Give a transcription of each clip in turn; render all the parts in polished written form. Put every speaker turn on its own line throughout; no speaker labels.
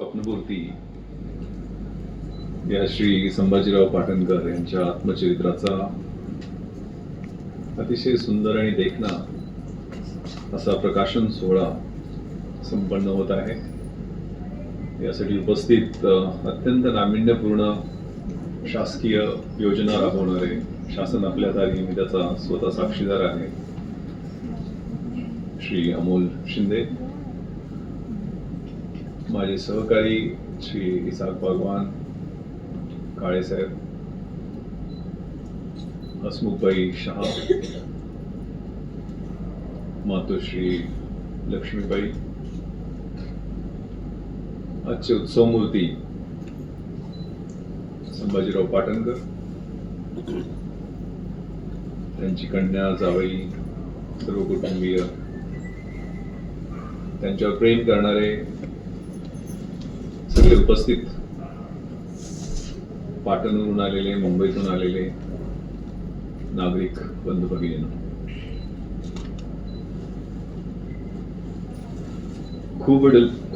स्वप्नपूर्ती या श्री संभाजीराव पाटणकर यांच्या आत्मचरित्राचा अतिशय सुंदर आणि देखणा असा प्रकाशन सोहळा संपन्न होत आहे. यासाठी उपस्थित अत्यंत नाविन्यपूर्ण शासकीय योजना राबवणारे शासन आपल्या दारी, मी त्याचा स्वतः साक्षीदार आहे, श्री अमोल शिंदे, माझे सहकारी श्री इसाक भगवान काळे साहेब, हसमुखबाई शहा, मातोश्री लक्ष्मीबाई, आजचे उत्सव मूर्ती संभाजीराव पाटणकर, त्यांची कन्या, जावई, सर्व कुटुंबीय, त्यांच्यावर प्रेम करणारे सगळे उपस्थित, पाटणवरून आलेले, मुंबईतून आलेले नागरिक बंधू भगिनींनो,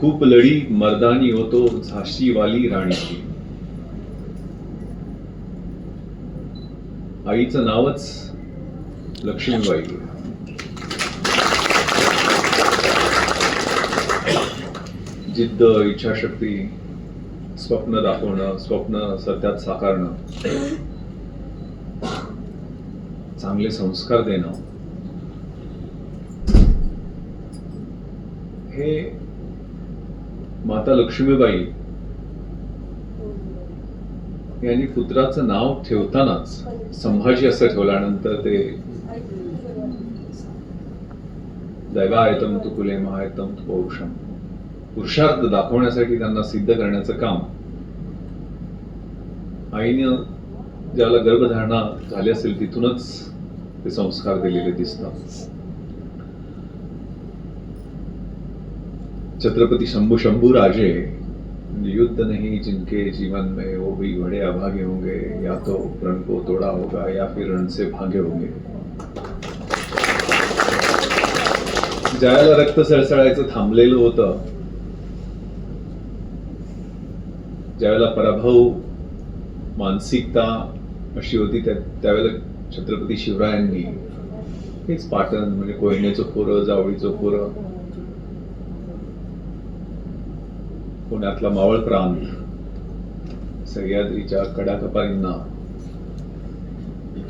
खूप लढी मर्दानी होतो झाशी वाली राणीची. आईचं नावच लक्ष्मीबाई. जिद्द, इच्छाशक्ती, स्वप्न दाखवणं, स्वप्न सत्यात साकारणं, चांगले संस्कार देणं, हे माता लक्ष्मीबाई यांनी पुत्राचं नाव ठेवतानाच संभाजी असं ठेवल्यानंतर ते दैवायतम तु कुले महायतम तु पौरुषम, पुरुषार्थ दाखवण्यासाठी त्यांना सिद्ध करण्याचं काम आईनं ज्याला गर्भधारणा झाली असेल तिथूनच ते संस्कार दिलेले दिसतात. छत्रपती शंभू राजे, युद्ध नहीं जिनके जीवन में वो भी बड़े अभागे होंगे, या तो प्रण को तोड़ा होगा या फिर रण से भागे होंगे. ज्याला रक्त सळसळायचं थांबलेलं होतं, ज्यावेळेला पराभव मानसिकता अशी होती, त्यावेळेला छत्रपती शिवरायांनी हेच पाटण म्हणजे कोयनेचं खोरं, जावळीचं खोरं, पुण्यातला मावळ प्रांत, सह्याद्रीच्या कडाकपारींना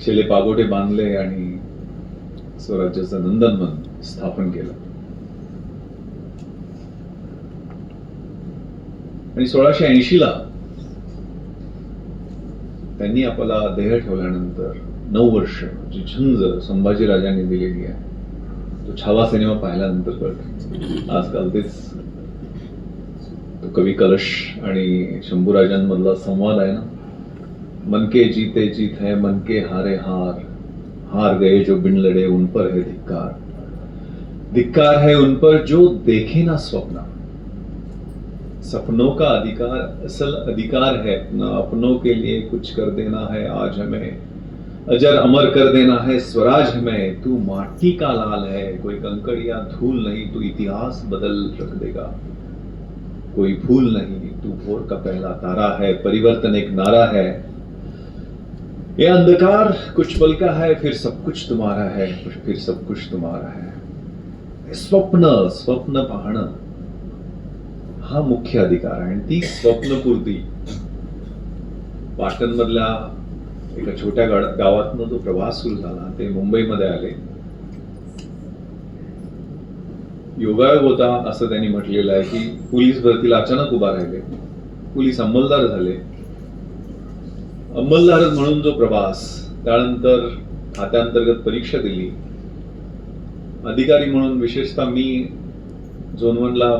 शेले पागोटे बांधले आणि स्वराज्याचं नंदनवन स्थापन केलं. आणि 1680 ला त्यांनी आपला देह ठेवल्यानंतर 9 वर्ष जी झुंज संभाजीराजांनी दिलेली आहे, तो छावा सिनेमा पाहिल्यानंतर कळत. आजकाल तेच तो कवी कलश आणि शंभूराजांमधला संवाद आहे ना, मन के जीते जीत है, मन के हारे हार, हार गए जो बिन लड़े उन पर है धिक्कार, धिक्कार है उन पर जो देखे ना स्वप्न, सपनों का अधिकार असल अधिकार है अपना, अपनों के लिए कुछ कर देना है आज हमें, अजर अमर कर देना है स्वराज हमें, तू माटी का लाल है, कोई कंकड़ या धूल नहीं, तू इतिहास बदल रख देगा, कोई फूल नहीं, तू भोर का पहला तारा है, परिवर्तन एक नारा है, ये अंधकार कुछ पल का है, फिर सब कुछ तुम्हारा है, फिर सब कुछ तुम्हारा है. स्वप्न पाहणं हा मुख्य अधिकार आहे. आणि ती स्वप्नपूर्ती पाटणमधल्या एका छोट्या गावातनं तो प्रवास सुरू झाला. ते मुंबईमध्ये आले. योगायोग होता असं त्यांनी म्हटलेलं आहे की पोलीस भरतीला अचानक उभा राहिले, पोलीस अंमलदार झाले. अंमलदार म्हणून जो प्रवास, त्यानंतर खात्याअंतर्गत परीक्षा दिली, अधिकारी म्हणून विशेषतः मी झोन 1 ला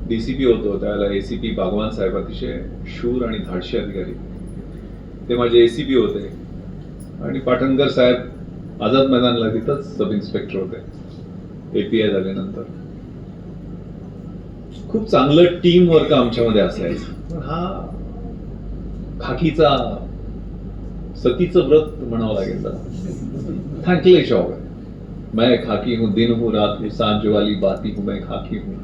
डीसीपी होतो, त्यावेळेला एसीपी भगवान साहेब अतिशय शूर आणि धाडशी अधिकारी, ते माझे एसीपी होते. आणि पाटणकर साहेब आझाद मैदानला तिथंच सब इन्स्पेक्टर होते एपीआय झाल्यानंतर. खूप चांगलं टीम वर्क आमच्यामध्ये असायचं. पण हा खाकीचा सतीचं व्रत म्हणावं लागेल. थँकले जॉब, मैं खाकी हूं, दिन हूं, रात हूं, सांझ वाली बाती हूं, मैं खाकी हूं.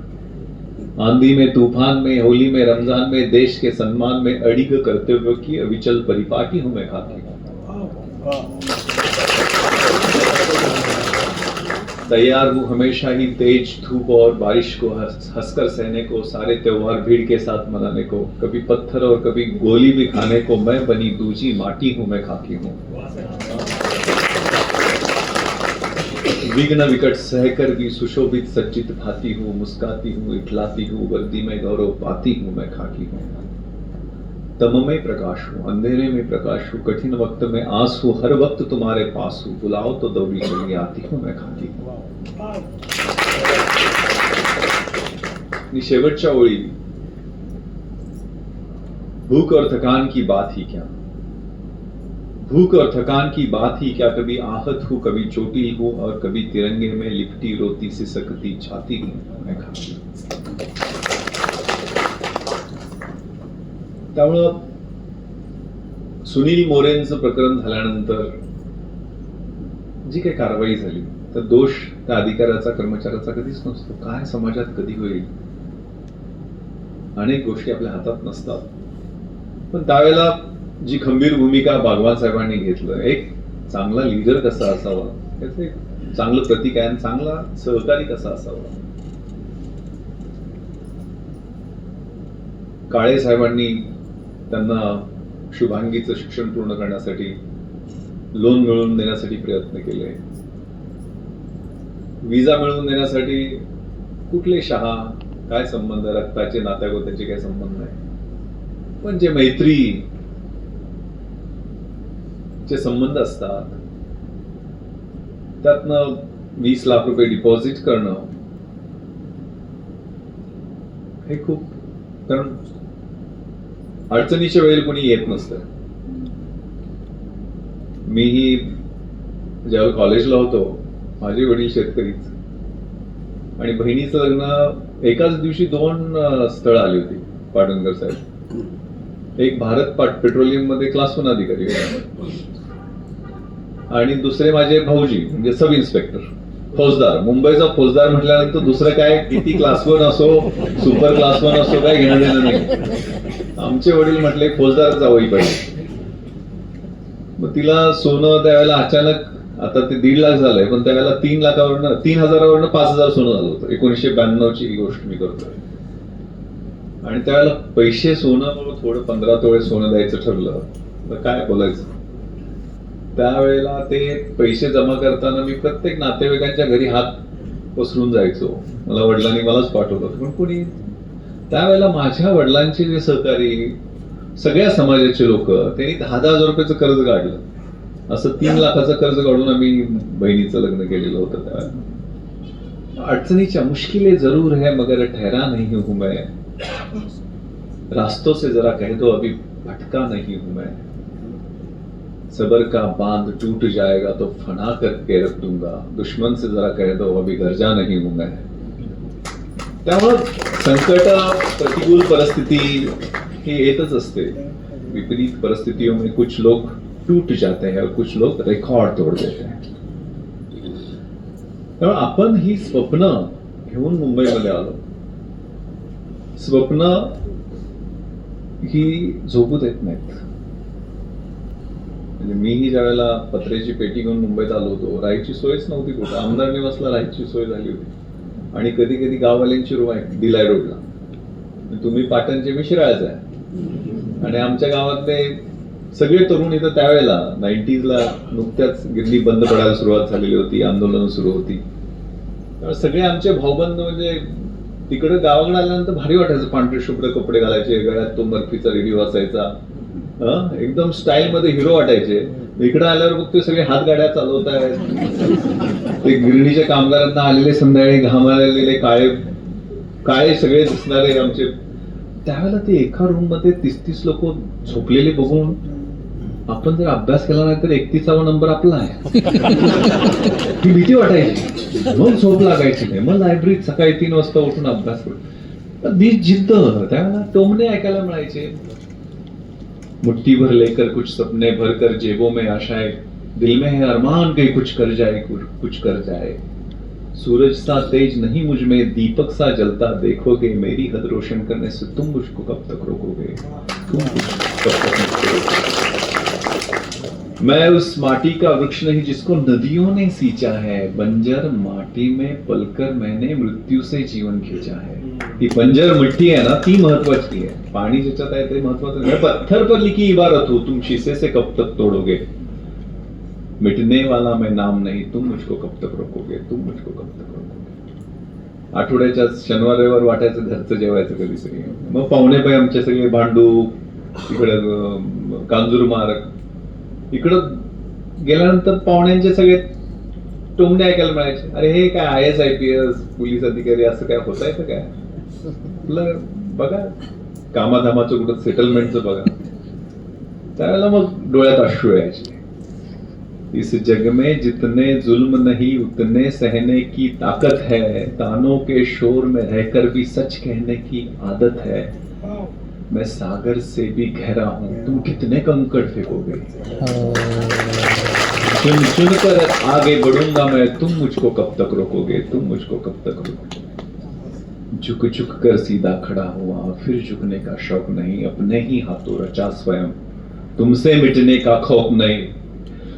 आंधी में तूफान में होली में रमजान में देश के सम्मान में अड़िग कर्तव्य की अविचल परिपाटी हूं मैं खाकी। तैयार हूं हमेशा ही तेज धूप और बारिश को हंसकर सहने को, सारे त्योहार भीड़ के साथ मनाने को, कभी पत्थर और कभी गोली भी खाने को, मैं बनी दूजी माटी हूं मैं खाकी हूं। विघ्न विकट सहकर भी सुशोभित सच्चित भाती हूँ, मुस्काती हूँ, इठलाती हूँ, वर्दी में गौरव पाती हूँ मैं खाकी हूँ। तम में प्रकाश हूँ, अंधेरे में प्रकाश हूँ, कठिन वक्त में आस हूँ, हर वक्त तुम्हारे पास हूँ, बुलाओ तो दौड़ी चली आती हूँ मैं खाकी हूँ। शेवटच्या ओळी, भूख और थकान की बात ही क्या, भूख और थकान की बात ही क्या, कभी आहत हूं कभी चोटी हूं और कभी तिरंगे में लिपटी रोती सिसकती छाती हूं मैं खाकी। त्यामुळं सुनील मोरेंचं प्रकरण झाल्यानंतर जी काही कारवाई झाली तर दोष त्या अधिकाऱ्याचा कर्मचाऱ्याचा कधीच नसतो. काय समाजात कधी होईल, अनेक गोष्टी आपल्या हातात नसतात. पण त्यावेळेला जी खंबीर भूमिका बागवान साहेबांनी घेतलं, एक चांगला लीडर कसा असावा याचं एक चांगलं प्रतीक आहे, चांगला सहकारी कसा असावा. काळे साहेबांनी त्यांना शुभांगीचं शिक्षण पूर्ण करण्यासाठी लोन मिळवून देण्यासाठी प्रयत्न केले. विजा मिळवून देण्यासाठी कुठले शहा, काय संबंध, रक्ताचे नात्यागोत्याचे काय संबंध नाही, पण जे मैत्री चे संबंध असतात त्यातनं 20 लाख रुपये डिपॉझिट करणं हे खूप, कारण अडचणीच्या वेळेला कोणी येत नसतं. मीही जेव्हा कॉलेजला होतो, माझे वडील शेतकरीच, आणि बहिणीचं लग्न एकाच दिवशी 2 स्थळ आली होती पाटणकर साहेब. एक भारत पेट्रोलियम मध्ये क्लास 1 अधिकारी आणि दुसरे माझे भाऊजी म्हणजे सब इन्स्पेक्टर फौजदार. मुंबईचा फौजदार म्हटल्यानंतर दुसरं काय, किती क्लास 1 असो, सुपर क्लास 1 असो, काय घेणं देणं नाही. आमचे वडील म्हटले फौजदार जावई पाहिजे. मग तिला सोनं त्यावेळेला अचानक, आता ते 1.5 लाख झालंय, पण त्यावेळेला 3,000वरनं 5,000 सोनं झालं होतं. 1992ची ही गोष्ट मी करतोय. आणि त्यावेळेला पैसे सोनं थोडं 15 तोळे सोनं द्यायचं ठरलं तर काय बोलायचं. त्यावेळेला ते पैसे जमा करताना मी प्रत्येक नातेवाईकांच्या घरी हात पसरून जायचो. मला वडिलांनी मलाच पाठवलं, पण कोणी त्यावेळेला माझ्या वडिलांचे जे सहकारी, सगळ्या समाजाचे लोक, त्यांनी 10,000 रुपयाचं कर्ज काढलं. असं 3 लाखाचं कर्ज काढून आम्ही बहिणीचं लग्न केलेलं होतं. त्यावेळेला अडचणीच्या, मुश्किलें जरूर है मगर ठहरा नहीं हूं मैं, रास्तों से जरा कह दो अभी भटका नहीं हूं मैं, सबर का बांध टूट जाएगा तो फना करके रख दूंगा, दुश्मन से जरा कह दो अभी घर जा नहीं हूं मैं. त्यामुळे संकट, प्रतिकूल परिस्थिती हे येतच असते. विपरीत परिस्थितियों में कुछ लोग टूट जाते हैं और कुछ लोग रेकॉर्ड तोड़ देते हैं. त्यामुळे आपण ही स्वप्न घेऊन मुंबईमध्ये आलो. स्वप्न ही झोपू देत नाहीत. म्हणजे मीही ज्या वेळेला पत्र्याची पेटी घेऊन मुंबईत आलो होतो, राहायची सोयच नव्हती कुठं. आमदार निवासला राहायची सोय झाली होती, आणि कधी कधी गाववाल्यांची रूम आहे दिलाय रोडला. तुम्ही पाटणचे, मी शिराळ्याचा आहे, आणि आमच्या गावातले सगळे तरुण इथं त्यावेळेला 90sला नुकत्याच गिरणी बंद पडायला सुरुवात झालेली होती, आंदोलन सुरू होती. त्यामुळे सगळे आमचे भाऊबंद, म्हणजे तिकडे गावाकडे आल्यानंतर भारी वाटायचं. पांढरे शुभ्र कपडे घालायचे, गळ्यात तो मर्फीचा रेडिओ असायचा, एकदम स्टाईल मध्ये हिरो वाटायचे. इकडे आल्यावर बघतोय सगळे हात गाड्या चालवत आहेत. ते गिरणीच्या कामगारांना आलेले संध्याकाळी घामालेले काळे सगळे दिसणारे आमचे. त्यावेळेला ते एका रूम मध्ये 30-30 लोक झोपलेले बघून आपण जर अभ्यास केला नाही तर 31वा नंबर आपला आहे ही भीती वाटायची. मग झोप लागायची नाही. मग लायब्ररीत सकाळी 3 वाजता उठून अभ्यास करू. जिद्द. त्यावेळेला टोमणे ऐकायला मिळायचे. मुट्ठी भर लेकर कुछ सपने भर कर जेबों में आशाएं, दिल में है अरमान कहीं कुछ कर जाए कुछ कर जाए. सूरज सा तेज नहीं मुझ में, दीपक सा जलता देखोगे, मेरी हद रोशन करने से तुम मुझको कब तक रोकोगे, तुम मुझको कब तक रोकोगे। मैं उस माटी का वृक्ष नहीं जिसको नदियों ने सींचा है, बंजर माटी में पलकर मैंने मृत्यू से जीवन खींचा है। ती बंजर मिट्टी आहे ना, ती महत्वाची आहे, पाणी ज्याच्यात आहे ते महत्वाचं नाही। पत्थर पर लिखी इबारत हो, तुम शीशे से कब तक तोड़ोगे, मिटने वाला मैं नाम नहीं, तुम मुझको कब तक रोकोगे, तुम मुझको कब तक रोकोगे। आठवड्याच्या शनिवार रविवार वाटायचं घरचं जेवायचं कधीतरी, मग पाहुणे पाय आमचे सगळे भांडू, इकडं कांजूर मार्ग, इकडं गेल्यानंतर पाहुण्यांचे सगळे टोमणे ऐकायला मिळायचे, अरे हे काय IAS IPS पोलीस अधिकारी असं काय होत आहे का काय, आपलं बघा कामाधामाचं कुठं सेटलमेंटचं बघा। त्यावेळेला मग डोळ्यात अश्रू यायचे। इस जग में जितने जुल्म नहीं उतने सहने की ताकत है, तानों के शोर में रहकर भी सच कहने की आदत है, मैं सागर से भी गहरा हूं, तुम कितने कंकड़ फेंकोगे, चुन चुन कर आगे बढ़ूंगा मैं, तुम मुझको कब तक रोकोगे, तुम मुझको कब तक रोकोगे। झुक झुक कर सीधा खड़ा हुआ, फिर झुकने का शौक नहीं, अपने ही हाथों रचा स्वयं, तुमसे मिटने का खौफ नहीं,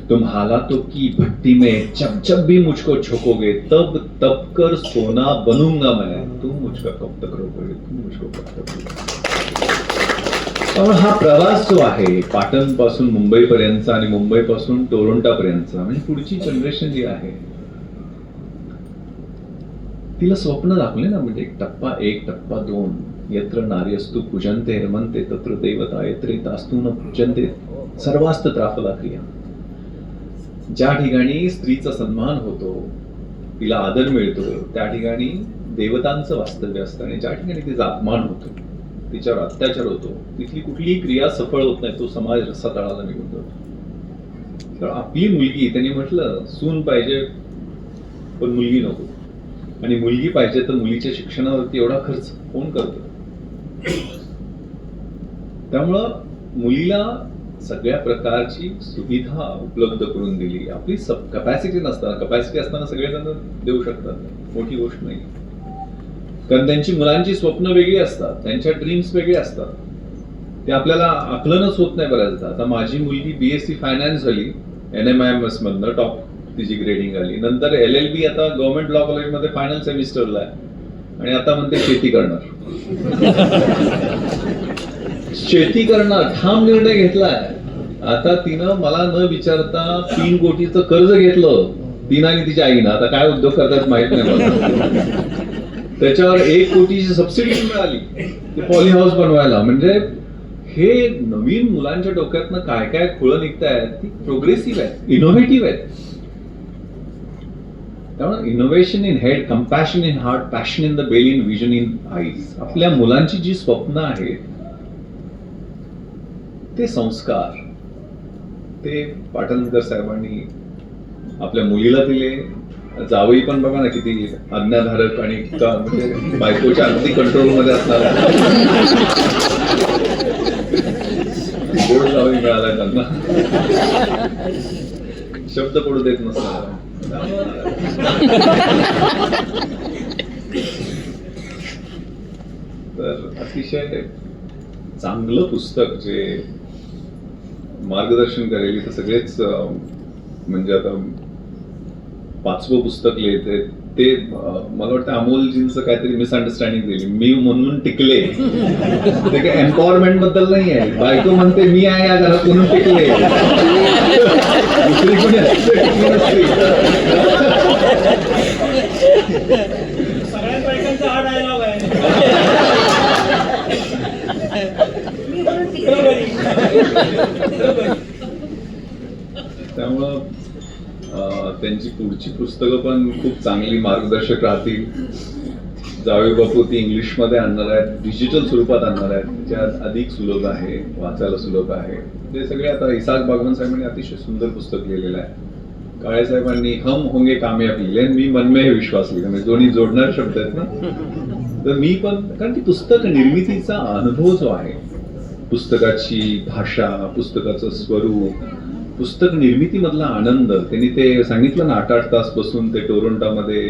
तुम हालातों की भट्टी में जब जब भी मुझको झोंकोगे, तब तब कर सोना बनूंगा मैं, तुम मुझको कब तक रोकोगे, तुम मुझको कब तक रोकोगे। और हा प्रवास जो आहे पाटण पासून मुंबई पर्यंतचा आणि मुंबई पासून टोरंटो पर्यंतचा, म्हणजे पुढची जनरेशन जी आहे तिला स्वप्न दाखवले ना, म्हणजे टप्पा 1 टप्पा 2, यत्र नार्यस्तु पूजन्ते रमन्ते तत्र देवता यत्रेतास्तु न पूजन्ते सर्वास्त्र फला क्रिया। ज्या ठिकाणी स्त्रीचा सन्मान होतो, तिला आदर मिळतो, त्या ठिकाणी देवतांचं वास्तव्य असतं, आणि ज्या ठिकाणी तिचा अपमान होतो, तिच्यावर अत्याचार होतो, तिथली कुठलीही क्रिया सफळ होत नाही, तो समाज रसातळाला निघून जातो। तर आपली मुलगी, त्यांनी म्हटलं सून पाहिजे पण मुलगी नको, आणि मुलगी पाहिजे तर मुलीच्या शिक्षणावरती एवढा खर्च कोण करतो। त्यामुळं मुलीला सगळ्या प्रकारची सुविधा उपलब्ध करून दिली। आपली कपॅसिटी नसताना, कपॅसिटी असताना सगळेजण देऊ शकतात, मोठी गोष्ट नाही, कारण त्यांची मुलांची स्वप्न वेगळी असतात, त्यांच्या ड्रीम्स वेगळे असतात, ते आपल्याला आकलनच होत नाही बऱ्याचदा। आता माझी मुलगी BSc फायनान्स झाली NMIMS मधनं, टॉप तिची ग्रेडिंग आली, नंतर LLB आता गव्हर्नमेंट लॉ कॉलेजमध्ये फायनल सेमिस्टरला आहे, आणि आता म्हणते शेती करणार। शेती करणार ठाम निर्णय घेतलाय। आता तिनं मला न विचारता 3 कोटीचं कर्ज घेतलं, तिनं आणि तिच्या आईनं, आता काय उद्योग करतात माहित नाही मला, त्याच्यावर 1 कोटीची सबसिडी मिळाली ते पॉली हाऊस बनवायला। म्हणजे हे नवीन मुलांच्या डोक्यातनं काय काय खुळं निघतायत, ती प्रोग्रेसिव्ह आहे, इनोव्हेटिव्ह आहे। त्यामुळे innovation in head, compassion in heart, passion in the belly, vision in eyes. आपल्या मुलांची जी स्वप्न आहेत ते संस्कार, ते पाटणकर साहेबांनी आपल्या मुलीला दिले। जावई पण बघा ना किती आज्ञाधारक, आणि म्हणजे बायकोच्या अगदी कंट्रोल मध्ये असणार गोड जावई मिळालाय त्यांना, शब्द पडू देत नसणार। तर अतिशय चांगलं पुस्तक जे मार्गदर्शन करेल, तर सगळेच म्हणजे आता 5वं पुस्तक लिहिते ते मला वाटतं अमोलजींचं काहीतरी मिसअंडरस्टँडिंग दिली, मी म्हणून टिकले, ते काही एम्पॉवरमेंट बद्दल नाही आहे, बायको म्हणते मी आहे या घरात म्हणून टिकले, दुसरी कोणी टिकली नसते।
सगळ्याच बायकांचा हा डायलॉग आहे।
त्यामुळं त्यांची पुढची पुस्तकं पण खूप चांगली मार्गदर्शक राहतील। जावई बापू ती इंग्लिशमध्ये आणणार आहेत, डिजिटल स्वरूपात आणणार आहेत, ज्यात अधिक सुलभ आहे, वाचायला सुलभ आहे। ते सगळे आता इसाक बागवान साहेबांनी अतिशय सुंदर पुस्तक लिहिलेलं आहे। काळे साहेबांनी हम होंगे कामयाब लिहिले, मी मन में विश्वास लिहिला, म्हणजे दोन्ही जोडणारे शब्द आहेत ना। तर मी पण, कारण ती पुस्तक निर्मितीचा अनुभव जो आहे, पुस्तकाची भाषा, पुस्तकाचं स्वरूप, पुस्तक निर्मितीमधला आनंद, त्यांनी ते सांगितलं ना 8-8 तास बसून ते टोरंटोमध्ये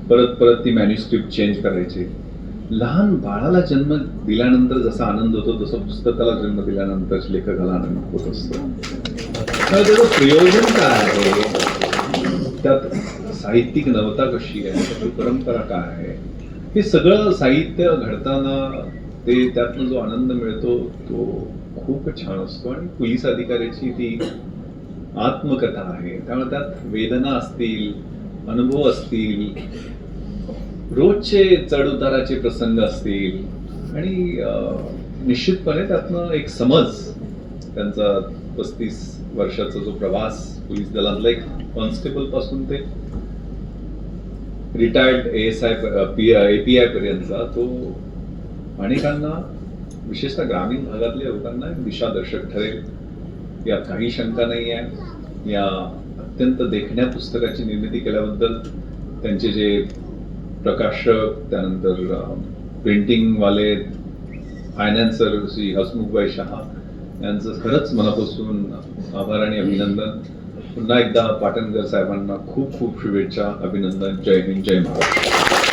परत परत ती मॅन्युस्क्रिप्ट चेंज करायचे. लहान बाळाला जन्म दिल्यानंतर जसा आनंद होतो तसा पुस्तकाला जन्म दिल्यानंतर लेखकाला आनंद होत असतो. तर त्याचं प्रयोजन काय आहे, त्यात साहित्यिक नवता कशी आहे, त्याची परंपरा काय आहे, हे सगळं साहित्य घडताना ते त्यातनं जो आनंद मिळतो तो खूप छान असतो. आणि पोलीस अधिकाऱ्याची ती आत्मकथा आहे, त्यामुळे त्यात वेदना असतील, अनुभव असतील, रोजचे चढउताराचे प्रसंग असतील आणि निश्चितपणे त्यातनं एक समज, त्यांचा 35 वर्षाचा जो प्रवास पोलीस दलातला एक कॉन्स्टेबल पासून ते रिटायर्ड API पर्यंतचा, तो अनेकांना विशेषतः ग्रामीण भागातल्या लोकांना एक दिशादर्शक ठरेल यात काही शंका नाही आहे. या अत्यंत देखण्या पुस्तकाची निर्मिती केल्याबद्दल त्यांचे जे प्रकाशक, त्यानंतर प्रिंटिंगवाले, फायनान्सर श्री हसमुखभाई शहा यांचं खरंच मनापासून आभार आणि अभिनंदन. पुन्हा एकदा पाटणकर साहेबांना खूप खूप शुभेच्छा, अभिनंदन. जय हिंद, जय महाराष्ट्र.